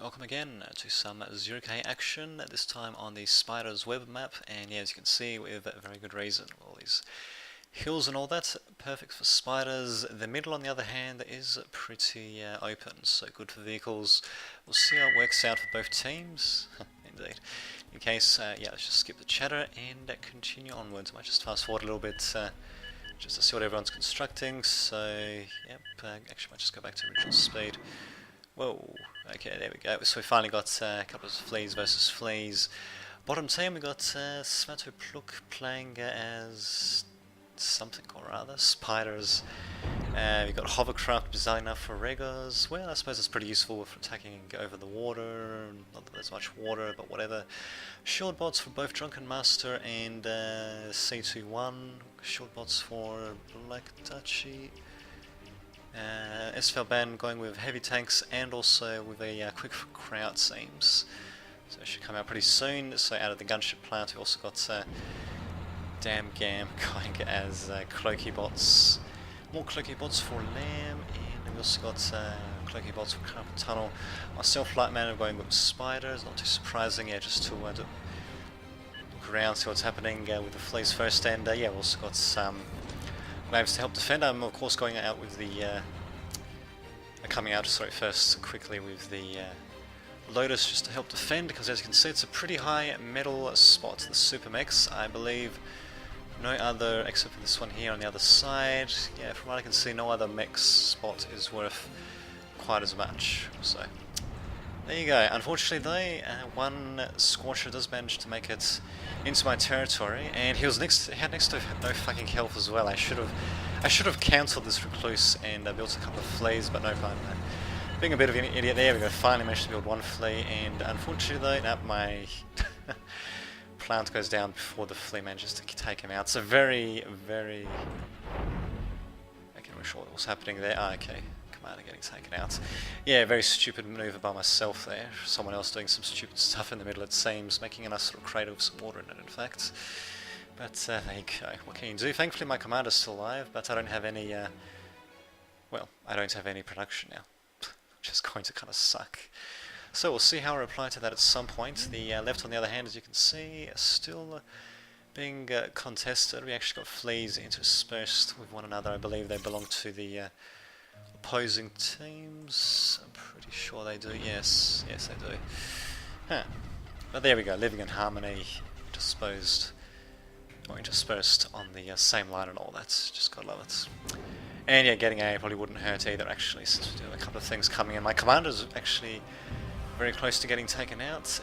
welcome again to some 0K action, this time on the Spider's Web map, and yeah, as you can see, with a very good reason. All these hills and all that, perfect for spiders. The middle, on the other hand, is pretty open, so good for vehicles. We'll see how it works out for both teams. Indeed. In case, yeah, let's just skip the chatter and continue onwards. I might just fast forward a little bit just to see what everyone's constructing. So, yep, actually might just go back to original speed. Whoa, okay, there we go. So we finally got a couple of fleas versus fleas. Bottom team, we got Svatopluk playing as something or other, spiders. We got Hovercraft designer for Regos. Well, I suppose it's pretty useful for attacking over the water. Not that there's much water, but whatever. Shield bots for both Drunken Master and C21. Shield bots for Black Duchy. SVLBAN going with heavy tanks and also with a quick crowd seems. So it should come out pretty soon. So out of the gunship plant we also got Damn Gam going as cloaky bots. More cloaky bots for Lamb, and we also got cloaky bots for Carpet Tunnel. Myself, Lightman, are going with spiders, not too surprising, yeah, just to look around, see what's happening with the fleas first, and yeah, we also got some Glaives to help defend. I'm of course going out with the coming out first quickly with the Lotus just to help defend, because as you can see it's a pretty high metal spot. The Super Mechs, I believe no other except for this one here on the other side. Yeah, from what I can see no other mech spot is worth quite as much. So there you go. Unfortunately though, one Scorcher does manage to make it into my territory, and he had next to no fucking health as well. I should have cancelled this Recluse and built a couple of fleas, but no fun. Being a bit of an idiot, there we go. Finally managed to build one flea, and unfortunately though, my plant goes down before the flea manages to take him out. So very, very. I can't remember what was happening there. Ah, okay. Commander getting taken out. Yeah, very stupid maneuver by myself there. Someone else doing some stupid stuff in the middle, it seems, making a nice little crater with some water in it, in fact. But there you go. What can you do? Thankfully my commander's still alive, but I don't have any, well, I don't have any production now, which is going to kind of suck. So we'll see how I reply to that at some point. The left, on the other hand, as you can see, is still being contested. We actually got fleas interspersed with one another. I believe they belong to the opposing teams. I'm pretty sure they do. Yes, they do. Huh. But there we go, living in harmony, interspersed on the same line and all that. Just gotta love it. And yeah, getting A probably wouldn't hurt either, actually, since we do have a couple of things coming in. My commander's actually very close to getting taken out.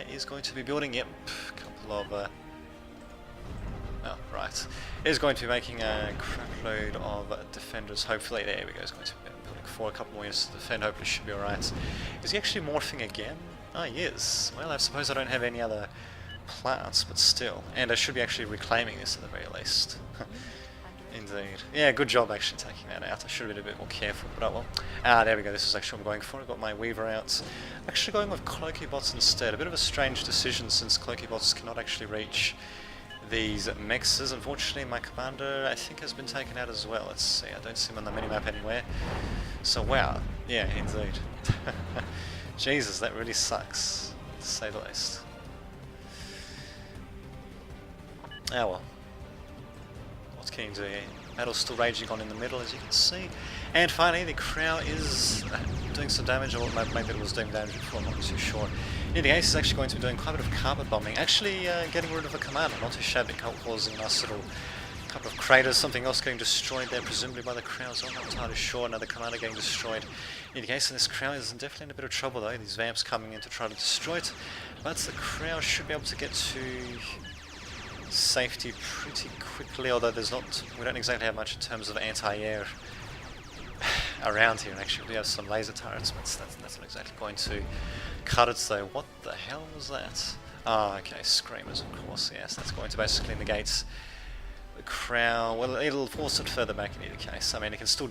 He is going to be building, yep, a couple of oh, right. Is going to be making a crapload of defenders, hopefully. There we go, he's going to be building for a couple more units to defend, hopefully should be alright. Is he actually morphing again? Oh, he is. Well, I suppose I don't have any other plants, but still. And I should be actually reclaiming this at the very least. Indeed. Yeah, good job actually taking that out. I should have been a bit more careful, but oh well. Ah, there we go, this is actually what I'm going for. I've got my Weaver out. Actually going with Cloaky Bots instead. A bit of a strange decision since Cloaky Bots cannot actually reach these mexes. Unfortunately, my commander, I think, has been taken out as well. Let's see, I don't see him on the minimap anywhere. So, wow. Yeah, indeed. Jesus, that really sucks, to say the least. Ah well. What can you do? Battle's still raging on in the middle, as you can see. And finally, the Crow is doing some damage, or maybe it was doing damage before, I'm not too sure. In any case, it's actually going to be doing quite a bit of carpet bombing. Actually, getting rid of a commander, not too shabby, causing a nice little couple of craters, something else getting destroyed there, presumably by the Crow. I'm not entirely sure. Another commander getting destroyed. In any case, this Crow is definitely in a bit of trouble, though. These vamps coming in to try to destroy it. But the Crow should be able to get to safety pretty quickly, although we don't exactly have much in terms of anti-air around here. And actually we have some laser turrets, but that's not exactly going to cut it though. What the hell was that? Ah, okay, Screamers of course, yes, that's going to basically negate the Crow. Well, it'll force it further back in either case. I mean, it can still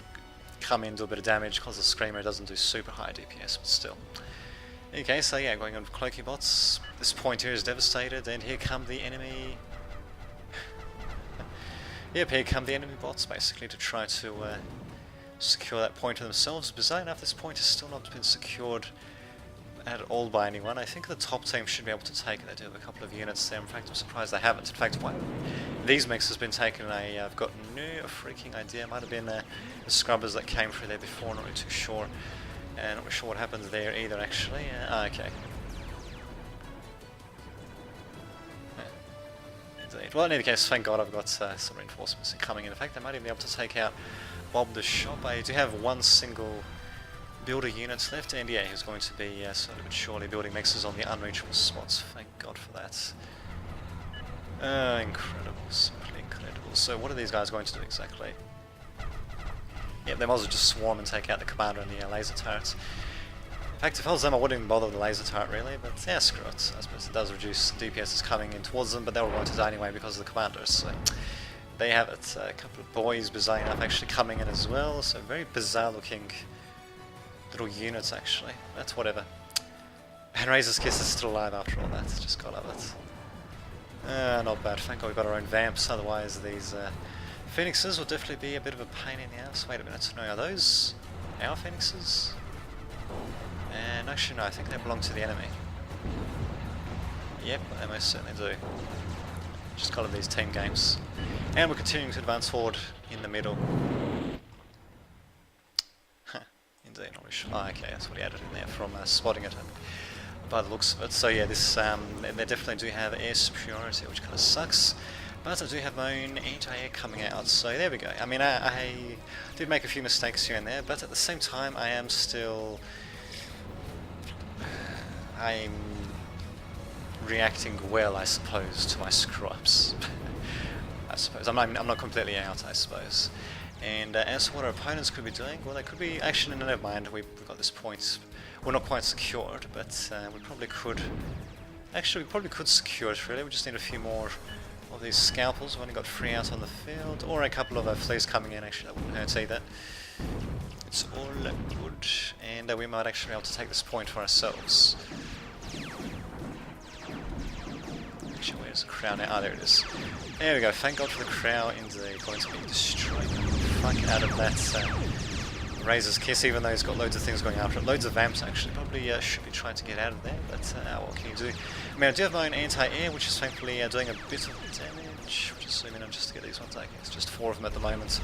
come in, do a bit of damage, because the Screamer doesn't do super high DPS, but still. Okay, so yeah, going on with Cloaky Bots. This point here is devastated, and here come the enemy. Yep, here come the enemy bots, basically, to try to secure that point for themselves. Bizarre enough, this point has still not been secured at all by anyone. I think the top team should be able to take it. They do have a couple of units there. In fact, I'm surprised they haven't. In fact, one of these mix has been taken. I've got no freaking idea. It might have been the scrubbers that came through there before. Not really too sure. Not really sure what happens there either, actually. Okay. Indeed. Well, in any case, thank God I've got some reinforcements coming in. In fact, they might even be able to take out Bob the Shop. I do have one single builder units left, and yeah, he's going to be slowly but surely building mixes on the unreachable spots. Thank God for that. Incredible, simply incredible. So what are these guys going to do exactly? Yeah, they might as well just swarm and take out the commander and the laser turrets. In fact, if I was them, I wouldn't even bother with the laser turret really, but yeah, screw it. I suppose it does reduce DPS coming in towards them, but they were going to die anyway because of the commanders, so there you have it. A couple of boys, bizarre enough, actually coming in as well, so very bizarre looking little units actually, that's whatever. And Razor's Kiss is still alive after all that, just gotta love it. Not bad, thank God we've got our own vamps, otherwise these phoenixes will definitely be a bit of a pain in the ass. Wait a minute, no, are those our phoenixes? And actually no, I think they belong to the enemy. Yep, they most certainly do. Just call them these team games. And we're continuing to advance forward in the middle. Indeed, not really sure. Oh, okay, that's what he added in there from spotting it by the looks of it. So yeah, this they definitely do have air superiority, which kind of sucks. But I do have my own anti-air coming out, so there we go. I mean, I did make a few mistakes here and there, but at the same time, I am still... I'm reacting well, I suppose, to my screw-ups. I suppose. I'm not completely out, I suppose. And as for what our opponents could be doing, well, they could be... Actually, no, never mind, we've got this point... We're not quite secured, but we probably could... Actually, we probably could secure it, really. We just need a few more of these scalpels. We've only got 3 out on the field, or a couple of fleas coming in, actually, that wouldn't hurt either. It's all good, and we might actually be able to take this point for ourselves. Actually, where's the crown now? Ah, there it is. There we go, thank God for the crown indeed. Going to be destroyed the fuck out of that Razor's Kiss, even though he's got loads of things going after it. Loads of vamps actually, probably should be trying to get out of there, but what can you do? I mean, I do have my own anti-air, which is thankfully doing a bit of damage. We'll just zoom in just to get these ones. Okay, it's just 4 of them at the moment.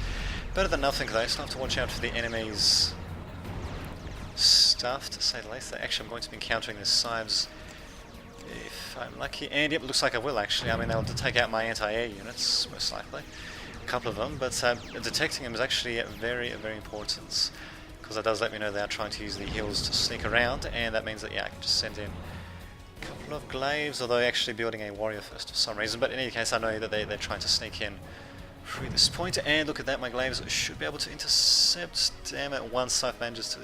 Better than nothing though, so I have to watch out for the enemy's stuff, to say the least. Actually, I'm going to be encountering the sides if I'm lucky, and yep, it looks like I will actually. I mean, they'll take out my anti-air units, most likely. A couple of them, but detecting them is actually very, very important, because that does let me know they are trying to use the hills to sneak around, and that means that, yeah, I can just send in a couple of glaives, although actually building a warrior first for some reason, but in any case I know that they're trying to sneak in through this point, and look at that, my glaives should be able to intercept. Damn it, one scythe manages to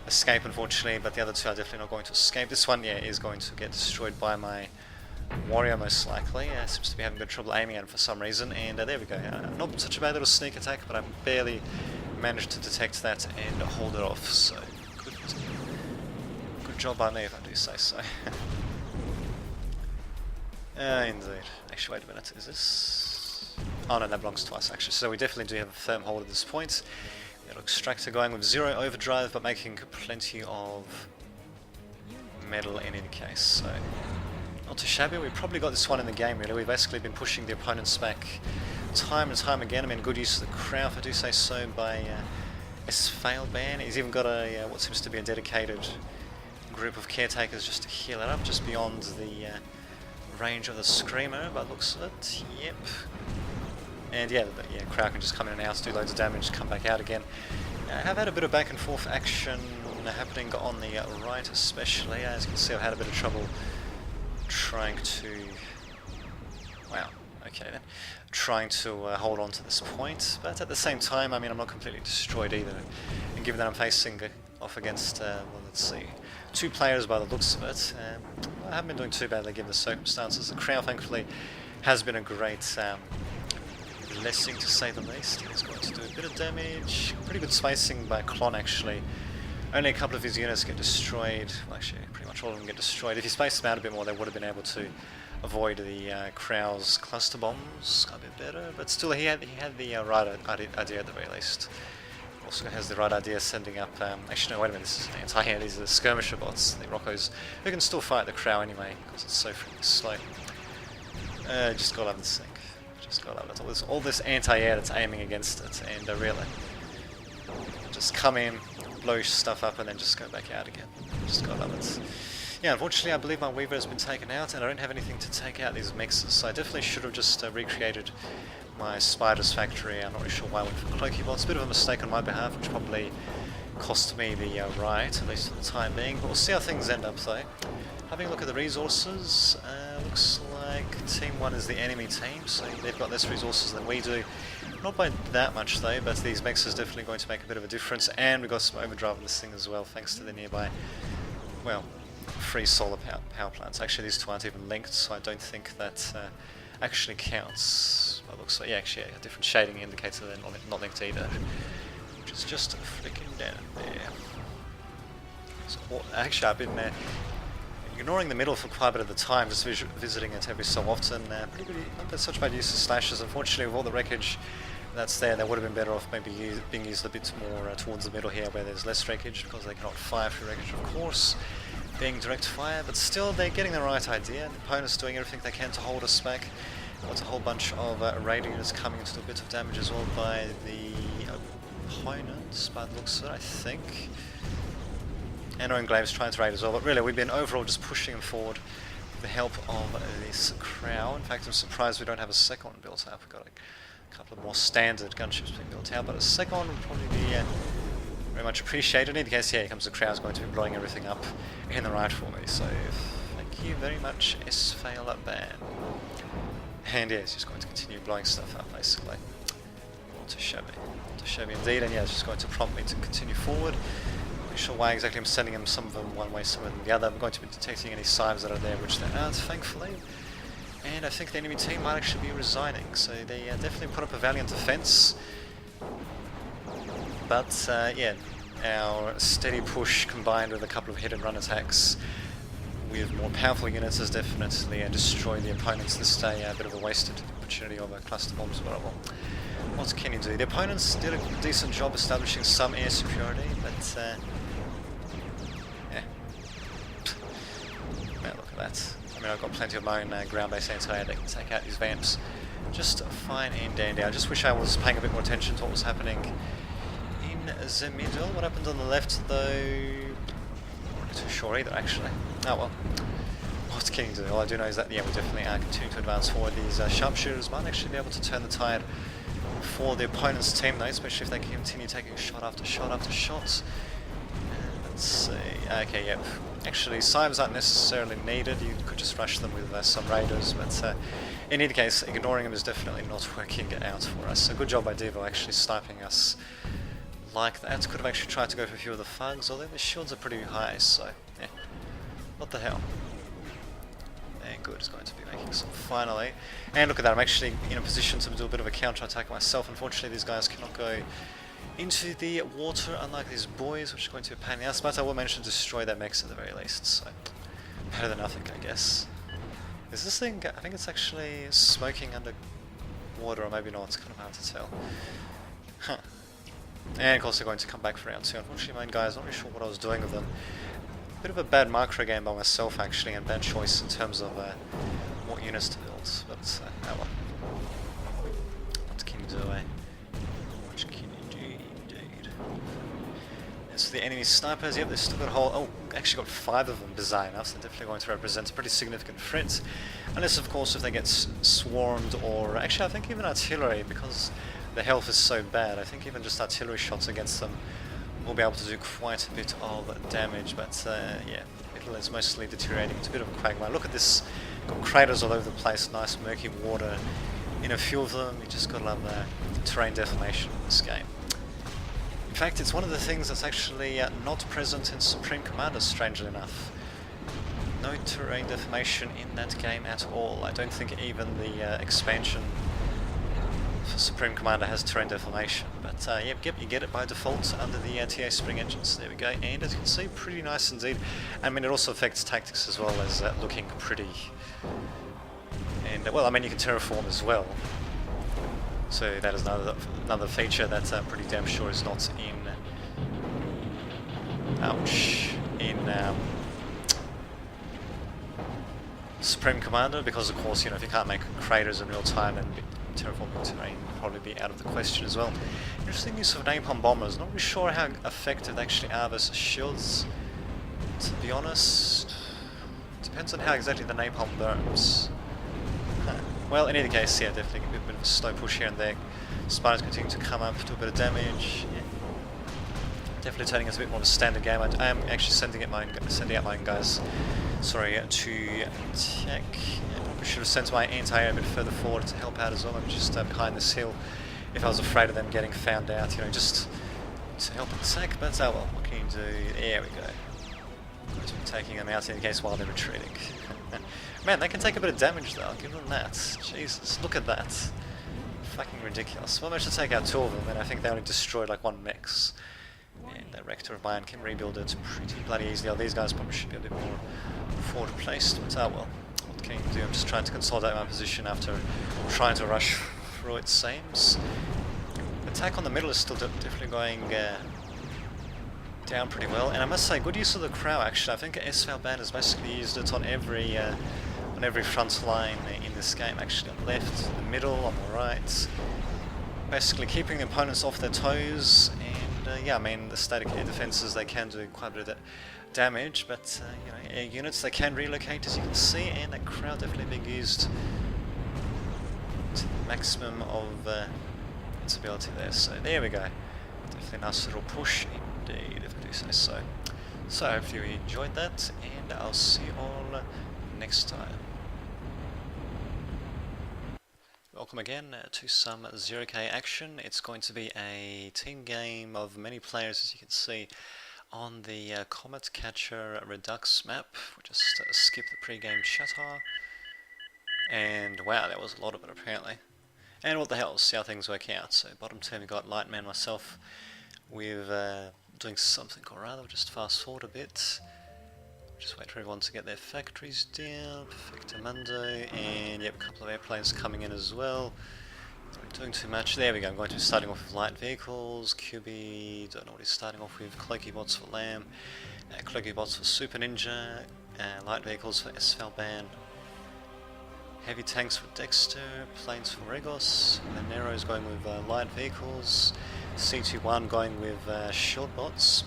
escape unfortunately, but the other 2 are definitely not going to escape. This one, yeah, is going to get destroyed by my warrior most likely. Seems to be having a bit of trouble aiming at him for some reason, and there we go. Not such a bad little sneak attack, but I barely managed to detect that and hold it off, so good job by me if I do say so. Indeed. Actually, wait a minute, is this... Oh no, that belongs to us actually, so we definitely do have a firm hold at this point. We got Extractor going with 0 overdrive, but making plenty of metal in any case, so... Not too shabby. We've probably got this one in the game really. We've basically been pushing the opponents back time and time again. I mean, good use of the crown, if I do say so, by S. Failed Man. He's even got a what seems to be a dedicated group of caretakers just to heal it up, just beyond the range of the Screamer, by the looks of it. Yep. And yeah, Crow can just come in and out, do loads of damage, come back out again. I have had a bit of back and forth action happening on the right especially. As you can see, I've had a bit of trouble trying to... Wow, okay then. Trying to hold on to this point, but at the same time, I mean, I'm not completely destroyed either. And given that I'm facing off against, well, let's see, 2 players by the looks of it, I haven't been doing too badly given the circumstances. The Crow, thankfully, has been a great blessing to say the least. He's going to do a bit of damage. Pretty good spacing by Klon, actually. Only a couple of his units get destroyed. Well, actually, pretty much all of them get destroyed. If he spaced them out a bit more, they would have been able to avoid the Crow's cluster bombs a bit better. But still, he had the right idea at the very least. also has the right idea sending up... actually, no, wait a minute, this is an anti-air. These are skirmisher bots, the Roccos, who can still fight the Crow anyway, because it's so freaking slow. Just gotta love this thing. Just gotta love it. All this anti-air that's aiming against it, and really... just come in, blow stuff up, and then just go back out again. Just gotta love it. Yeah, unfortunately I believe my Weaver has been taken out, and I don't have anything to take out these mixes, so I definitely should have just recreated my Spider's factory. I'm not really sure why I went for Cloaky Bots. A bit of a mistake on my behalf, which probably cost me the right, at least for the time being. But we'll see how things end up though. Having a look at the resources, looks like Team 1 is the enemy team, so they've got less resources than we do. Not by that much though, but these mixes are definitely going to make a bit of a difference, and we've got some overdrive on this thing as well, thanks to the nearby, well, free solar power plants. Actually, these two aren't even linked, so I don't think that actually counts. It looks like, yeah, actually, a different shading indicates that they're not linked either, which is just flicking down there. So, actually, I've been ignoring the middle for quite a bit of the time, just visiting it every so often. Not that such bad use of slashes. Unfortunately, with all the wreckage that's there, they would have been better off maybe being used a bit more towards the middle here, where there's less wreckage, because they cannot fire through wreckage, of course, being direct fire. But still, they're getting the right idea. The opponent's doing everything they can to hold us back. Got a whole bunch of raid units coming in to do a bit of damage as well by the opponents, by the looks of it, I think. And our Englave's trying to raid as well, but really we've been overall just pushing them forward with the help of this Crow. In fact, I'm surprised we don't have a second one built up. We've got a couple of more standard gunships being built out, but a second one would probably be very much appreciated. In any case, yeah, here comes the Crow, is going to be blowing everything up in the right for me, so thank you very much, S-Fail Ban. And yeah, it's just going to continue blowing stuff up, basically. All too shabby indeed, and yeah, it's just going to prompt me to continue forward. Not sure why exactly I'm sending them, some of them one way, some of them the other. I'm going to be detecting any Scythes that are there, which they aren't, thankfully. And I think the enemy team might actually be resigning, so they definitely put up a valiant defense. But yeah, our steady push combined with a couple of hit and run attacks with more powerful units has definitely destroyed the opponents this day. A bit of a wasted opportunity of cluster bombs, but well, what can you do? The opponents did a decent job establishing some air superiority, but yeah. Now look at that. I mean, I've got plenty of my own ground-based anti-air that can take out these vamps just fine and dandy. I just wish I was paying a bit more attention to what was happening in the middle. What happened on the left, though? Not too sure either, actually. Oh well. What can you do? All I do know is that, yeah, we definitely are continuing to advance forward. These sharpshooters might actually be able to turn the tide for the opponent's team, though, especially if they continue taking shot after shot after shot. Let's see. Okay, yep. Actually, Scythes aren't necessarily needed. You could just rush them with some raiders, but in any case, ignoring them is definitely not working out for us. So good job by Devo actually sniping us like that. Could have actually tried to go for a few of the thugs, although the shields are pretty high, so yeah. What the hell? And good is going to be making some finally. And look at that, I'm actually in a position to do a bit of a counter-attack myself. Unfortunately, these guys cannot go into the water, unlike these boys, which is going to be a pain in the ass, but I will manage to destroy that mix at the very least, so better than nothing, I guess. Is this thing, I think it's actually smoking under water, or maybe not, it's kind of hard to tell. Huh. And of course they're going to come back for round 2. Unfortunately, my guys, not really sure what I was doing with them. Bit of a bad macro game by myself, actually, and bad choice in terms of what units to build, but oh well. What can you do, eh? What can you do, indeed? As for the enemy snipers, yep, they've still got a whole... Oh, actually got 5 of them, bizarre enough, so they're definitely going to represent a pretty significant threat. Unless, of course, if they get swarmed, or... Actually, I think even artillery, because the health is so bad, I think even just artillery shots against them will be able to do quite a bit of damage, but yeah, it is mostly deteriorating. It's a bit of a quagmire. Look at this, got craters all over the place, nice murky water in a few of them. You just gotta love the terrain deformation in this game. In fact, it's one of the things that's actually not present in Supreme Commander, strangely enough. No terrain deformation in that game at all. I don't think even the expansion for Supreme Commander has terrain deformation, but yep, you get it by default under the TA Spring engines. There we go, and as you can see, pretty nice indeed. I mean, it also affects tactics as well as looking pretty. And well, I mean, you can terraform as well, So that is another feature that I'm pretty damn sure is not in. Ouch! In Supreme Commander, because of course, you know, if you can't make craters in real time, then terraforming terrain would probably be out of the question as well. Interesting use of napalm bombers. Not really sure how effective they actually are versus shields, to be honest. Depends on how exactly the napalm burns. Well, in any case, yeah, definitely a bit of a slow push here and there. Spiders continue to come up, do a bit of damage. Yeah. Definitely turning us a bit more of a standard game. I am actually sending out my own guys. Sorry, to attack. I probably should have sent my anti-air a bit further forward to help out as well. I'm just behind this hill. If I was afraid of them getting found out, you know, just to help attack. But oh well, what can you do? There we go. Going to be taking them out in case while they're retreating. Man, they can take a bit of damage though. I'll give them that. Jesus, look at that. Fucking ridiculous. Well, I managed to take out 2 of them, and I think they only destroyed like 1 mix. And that Rector of mine can rebuild it pretty bloody easily. Oh, these guys probably should be a bit more forward placed, but oh well. What can you do? I'm just trying to consolidate my position after trying to rush through, it seems. Attack on the middle is still definitely going down pretty well, and I must say, good use of the Crow actually. I think SValband has basically used it on every front line in this game actually. On the left, the middle, on the right. Basically keeping the opponents off their toes, and yeah, I mean the static air defenses, they can do quite a bit of damage, but you know, air units they can relocate, as you can see, and that Crow definitely being used to the maximum of its ability there. So there we go. Definitely a nice little push indeed, if I do say so. So hopefully you enjoyed that, and I'll see you all next time. Welcome again to some 0k action. It's going to be a team game of many players, as you can see on the Comet Catcher Redux map. We'll just skip the pre-game chatter. And wow, there was a lot of it apparently. And what the hell, see how things work out. So bottom team we got Lightman, myself, with doing something, or rather, we'll just fast forward a bit. Just wait for everyone to get their factories down. Perfectamundo, and yep, a couple of airplanes coming in as well. Not doing too much. There we go. I'm going to be starting off with light vehicles. QB, don't know what he's starting off with. Cloaky bots for Lamb, Cloaky bots for Super Ninja, light vehicles for SValband, heavy tanks for Dexter, planes for Regos. Nero's going with light vehicles. C21 going with shield bots.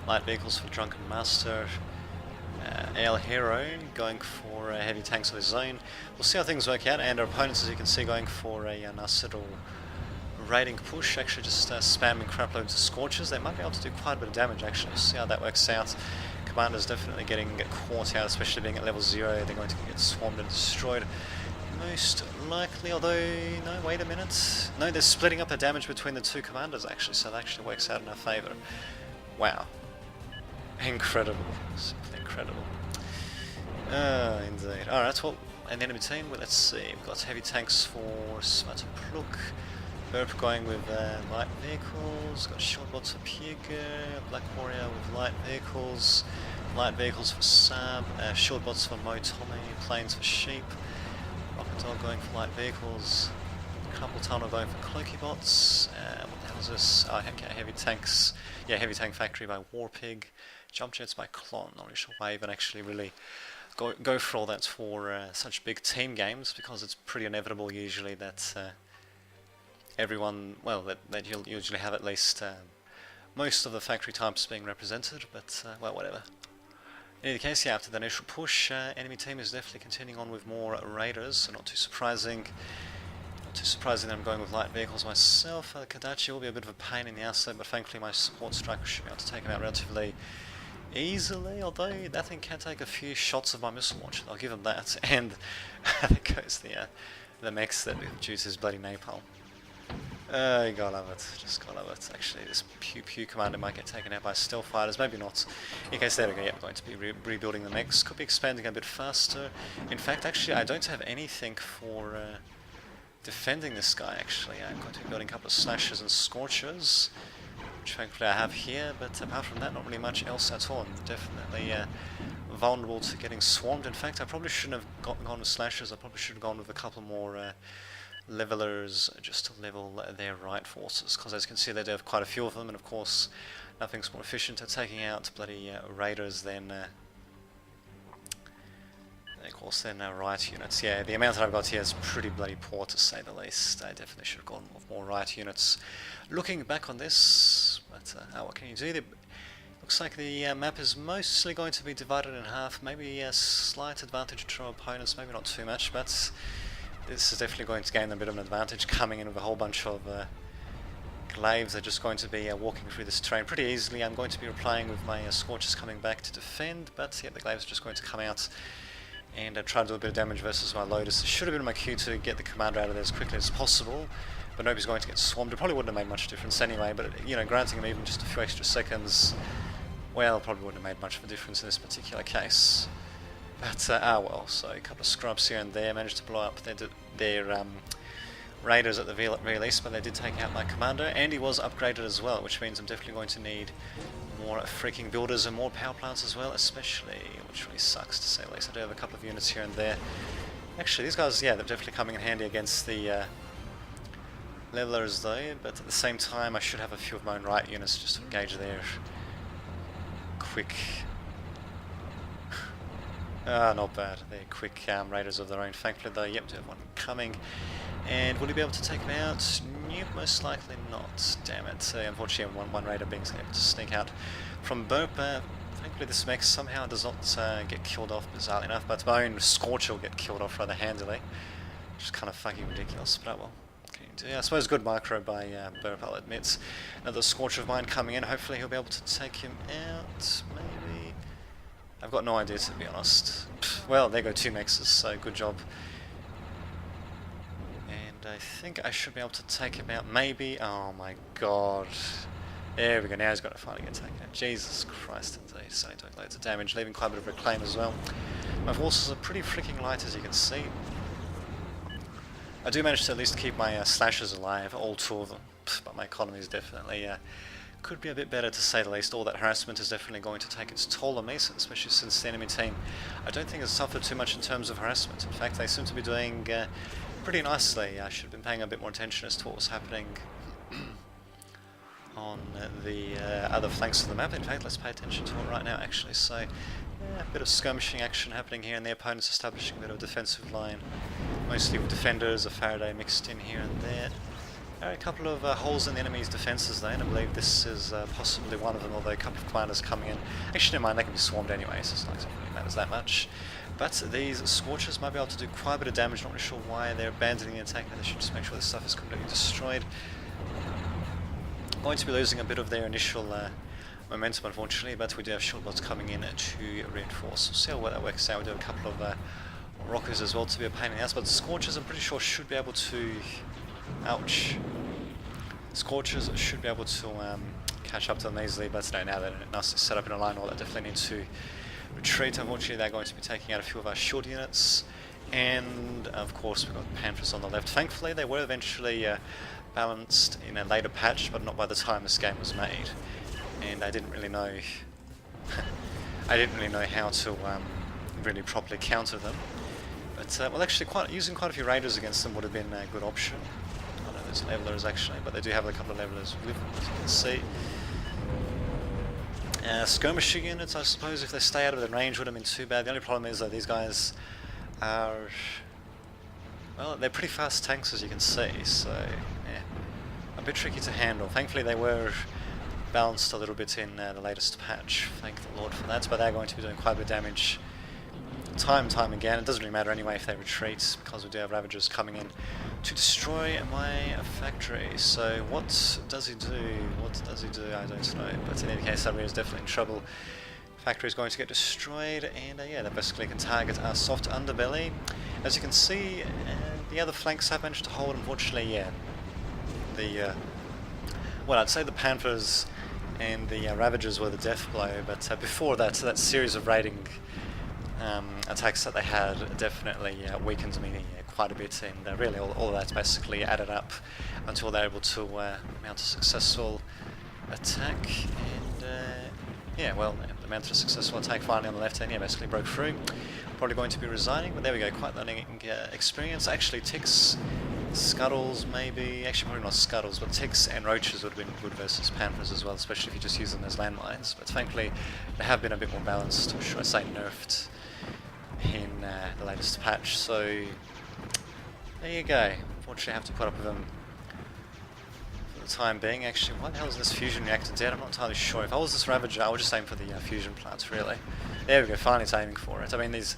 Light vehicles for Drunken Master. El Hero going for heavy tanks of his own. We'll see how things work out, and our opponents, as you can see, going for a nice little raiding push, actually just spamming crap loads of Scorchers. They might be able to do quite a bit of damage actually. We'll see how that works out. Commander's definitely getting caught out, especially being at level 0. They're going to get swarmed and destroyed most likely, although, no, wait a minute. No, they're splitting up the damage between the 2 commanders actually, so that actually works out in our favour. Wow. Incredible. Simply incredible. Indeed. Alright, well, an enemy team, well, let's see. We've got heavy tanks for Smatterpluk. Burp going with light vehicles. Got short bots for Pierger. Black Warrior with light vehicles for Sab. Short bots for Motomi. Planes for Sheep. Rocket Dog going for light vehicles. Couple Tunnel going for Cloaky bots. What the hell is this? Oh, okay, heavy tanks. Yeah, heavy tank factory by Warpig. Jump jets by Klon. Not really sure why I even actually really go for all that for such big team games, because it's pretty inevitable usually that everyone, well, that you'll usually have at least most of the factory types being represented, but well, whatever. In any case, yeah, after the initial push, enemy team is definitely continuing on with more raiders, so not too surprising. Not too surprising that I'm going with light vehicles myself. Kadachi will be a bit of a pain in the ass though, but thankfully my support striker should be able to take him out relatively easily, although that thing can take a few shots of my missile launcher, I'll give him that. And there goes the mechs that produce his bloody napalm. You gotta love it, just gotta love it. Actually, this Pew Pew commander might get taken out by stealth fighters, maybe not. In case, there we go, yeah, I'm going to be rebuilding the mechs. Could be expanding a bit faster. In fact, actually, I don't have anything for defending this guy, actually. I'm going to be building a couple of Slashers and Scorchers, which thankfully I have here, but apart from that, not really much else at all. I'm definitely vulnerable to getting swarmed. In fact, I probably shouldn't have gone with Slashers. I probably should have gone with a couple more levelers just to level their right forces, because as you can see they do have quite a few of them, and of course nothing's more efficient at taking out bloody raiders than of course then riot units. Yeah, the amount that I've got here is pretty bloody poor to say the least. I definitely should have gone with more riot units. Looking back on this, but what can you do? Looks like the map is mostly going to be divided in half, maybe a slight advantage to our opponents, maybe not too much, but this is definitely going to gain them a bit of an advantage, coming in with a whole bunch of glaives. They're just going to be walking through this terrain pretty easily. I'm going to be replying with my Scorchers coming back to defend, but yeah, the glaives are just going to come out and try to do a bit of damage versus my Lotus. It should have been my cue to get the commander out of there as quickly as possible, but nobody's going to get swarmed. It probably wouldn't have made much difference anyway, but you know, granting him even just a few extra seconds, well, probably wouldn't have made much of a difference in this particular case. But, well, so a couple of scrubs here and there managed to blow up their raiders at the very least, but they did take out my commander, and he was upgraded as well, which means I'm definitely going to need more freaking builders and more power plants as well, especially, which really sucks to say the least. I do have a couple of units here and there. Actually, these guys, yeah, they're definitely coming in handy against the levelers though, but at the same time I should have a few of my own riot units just to engage their quick... not bad. They're quick raiders of their own. Thankfully though, yep, do have one coming. And will he be able to take him out? Nope, most likely not. Damn it. Unfortunately, one raider being able to sneak out from Burp. Thankfully this mech somehow does not get killed off, bizarrely enough, but my own Scorcher will get killed off rather handily. Which is kind of fucking ridiculous, but oh well. I suppose good micro by Burp, I'll admit. Another Scorcher of mine coming in. Hopefully he'll be able to take him out, maybe? I've got no idea, to be honest. Well, there go two mexes, so good job. And I think I should be able to take him out, maybe. Oh my god. There we go, now he's got to finally get taken out. Jesus Christ, indeed. So doing loads of damage, leaving quite a bit of reclaim as well. My forces are pretty freaking light, as you can see. I do manage to at least keep my slashers alive, all two of them, but my economy is definitely could be a bit better, to say the least. All that harassment is definitely going to take its toll on me, especially since the enemy team I don't think has suffered too much in terms of harassment. In fact, they seem to be doing pretty nicely. I should have been paying a bit more attention as to what was happening on the other flanks of the map. In fact, let's pay attention to it right now actually. So yeah, a bit of skirmishing action happening here, and the opponent's establishing a bit of a defensive line, mostly with defenders, a Faraday mixed in here and there. There are a couple of holes in the enemy's defences though, and I believe this is possibly one of them, although a couple of commanders coming in. Actually, never mind, they can be swarmed anyway, so it's not like it really matters that much. But these Scorchers might be able to do quite a bit of damage. Not really sure why they're abandoning the attack, they should just make sure this stuff is completely destroyed. Going to be losing a bit of their initial momentum, unfortunately, but we do have shortbots coming in to reinforce. We'll see how well that works out. We do have a couple of rockers as well to be a pain in the ass, but the Scorchers I'm pretty sure should be able to... Ouch. Scorchers should be able to catch up to them easily, but no, now they're nicely set up in a line, all they definitely need to retreat. Unfortunately, they're going to be taking out a few of our shield units, and of course we've got Panthers on the left. Thankfully, they were eventually balanced in a later patch, but not by the time this game was made. And I didn't really know I didn't really know how to really properly counter them. But well, actually, using quite a few raiders against them would have been a good option. I know there's levelers actually, but they do have a couple of levelers with them, as you can see. Skirmisher units, I suppose, if they stay out of the range, wouldn't have been too bad. The only problem is that these guys are, well, they're pretty fast tanks, as you can see, so yeah, a bit tricky to handle. Thankfully, they were balanced a little bit in the latest patch. Thank the Lord for that. But they're going to be doing quite a bit of damage time and time again. It doesn't really matter anyway if they retreat, because we do have Ravagers coming in to destroy my factory. So what does he do? What does he do? I don't know. But in any case, Sabrina is definitely in trouble. Factory is going to get destroyed, and yeah, they basically can target our soft underbelly. As you can see, the other flanks have managed to hold. Unfortunately, yeah, the well, I'd say the Panthers and the Ravagers were the death blow, but before that, that series of raiding attacks that they had definitely weakened me quite a bit, and really all of that's basically added up until they're able to mount a successful attack. And yeah, well, they mounted a successful attack finally on the left hand, yeah, basically broke through. Probably going to be resigning, but there we go, quite learning experience. Actually ticks Scuttles maybe, actually probably not Scuttles, but Ticks and Roaches would have been good versus Panthers as well, especially if you just use them as landmines. But thankfully they have been a bit more balanced, or should I say nerfed, in the latest patch. So there you go. Unfortunately I have to put up with them for the time being. Actually, why the hell is this fusion reactor dead? I'm not entirely sure. If I was this Ravager, I would just aim for the fusion plants, really. There we go, finally it's aiming for it. I mean, these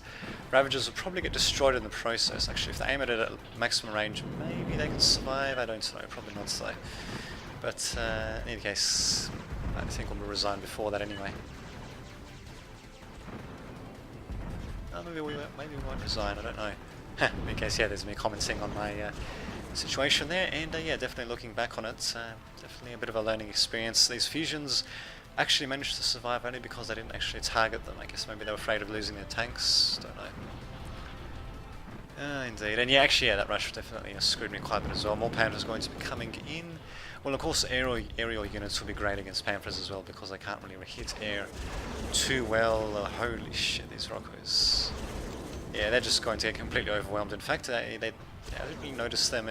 Ravagers will probably get destroyed in the process. Actually, if they aim at it at maximum range, maybe they can survive. I don't know, probably not so. But in any case, I think we'll resign before that anyway. Oh, maybe we won't resign, I don't know. In any case, yeah, there's me commenting on my situation there, and yeah, definitely looking back on it, definitely a bit of a learning experience. These fusions actually managed to survive only because they didn't actually target them. I guess maybe they were afraid of losing their tanks, don't know. Indeed, and yeah, actually, yeah, that rush definitely screwed me quite a bit as well. More Panthers going to be coming in. Well, of course, aerial units will be great against Panthers as well because they can't really hit air too well. Holy shit, these Rockos. Yeah, they're just going to get completely overwhelmed. In fact, I didn't really notice them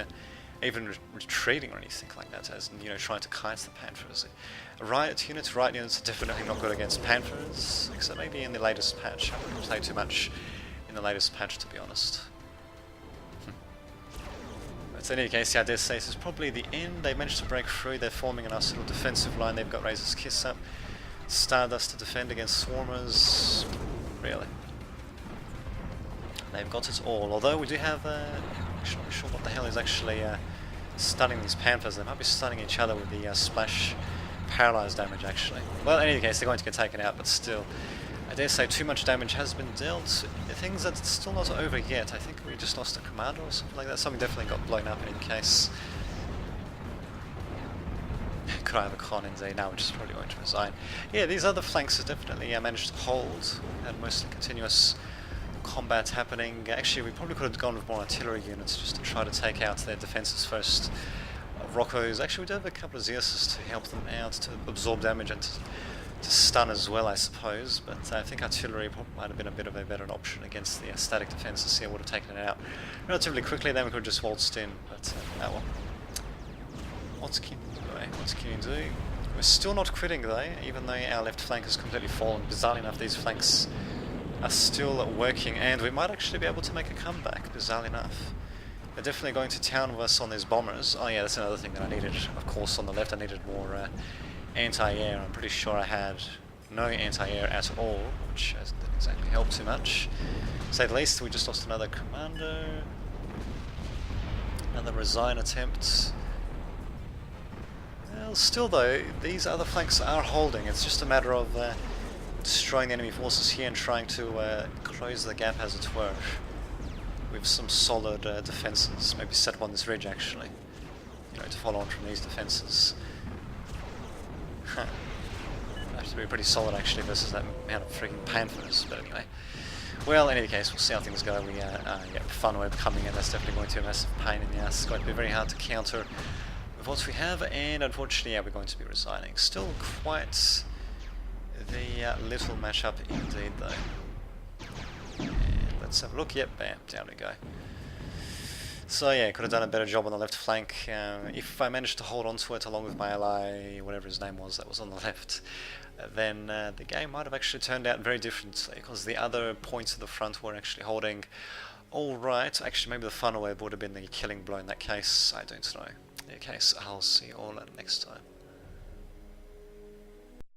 even retreating or anything like that, as in, trying to kite the Panthers. Riot units are definitely not good against Panthers, except maybe in the latest patch. I haven't played too much in the latest patch, to be honest. But in any case, yeah, I dare say this is probably the end. They managed to break through. They're forming a nice little defensive line. They've got Razor's Kiss up, Stardust to defend against Swarmers. Really, they've got it all. Although we do have, actually not sure what the hell is actually stunning these Panthers. They might be stunning each other with the splash paralyzed damage, actually. Well, in any case, they're going to get taken out, but still, I dare say too much damage has been dealt. The thing's that it's still not over yet. I think we just lost a commander or something like that. Something definitely got blown up in any case. Could I have a con indeed? Now we're just probably going to resign. Yeah, these other flanks have definitely managed to hold. Had mostly continuous combat happening. Actually, we probably could have gone with more artillery units just to try to take out their defenses first. Rockos. Actually, we do have a couple of Zeuses to help them out, to absorb damage and to stun as well, I suppose. But I think artillery might have been a bit of a better option against the static defenses here. Would have taken it out relatively quickly. Then we could have just waltzed in. But oh well. What can you do? We're still not quitting though, even though our left flank has completely fallen. Bizarrely enough, these flanks are still working, and we might actually be able to make a comeback, bizarrely enough. They're definitely going to town with us on these bombers. Oh yeah, that's another thing that I needed. Of course, on the left I needed more anti-air. I'm pretty sure I had no anti-air at all, which didn't exactly help too much. To say the least, we just lost another commando. Another resign attempt. Well, still though, these other flanks are holding. It's just a matter of destroying the enemy forces here and trying to close the gap, as it were, with some solid defenses. Maybe set up on this ridge, actually, to follow on from these defenses. Have to be pretty solid, actually, versus that amount of freaking Panthers. But anyway, well, in any case, we'll see how things go. We yeah, Funweb coming in. That's definitely going to be a massive pain in the ass. It's going to be very hard to counter with what we have, and unfortunately, yeah, we're going to be resigning. Still quite the little matchup indeed, though. And let's have a look. Yep, bam, down we go. So yeah, could have done a better job on the left flank. If I managed to hold on to it along with my ally, whatever his name was, that was on the left, then the game might have actually turned out very differently, because the other points of the front were actually holding all right. Actually, maybe the funnel web would have been the killing blow in that case. I don't know. In any case, I'll see you all next time.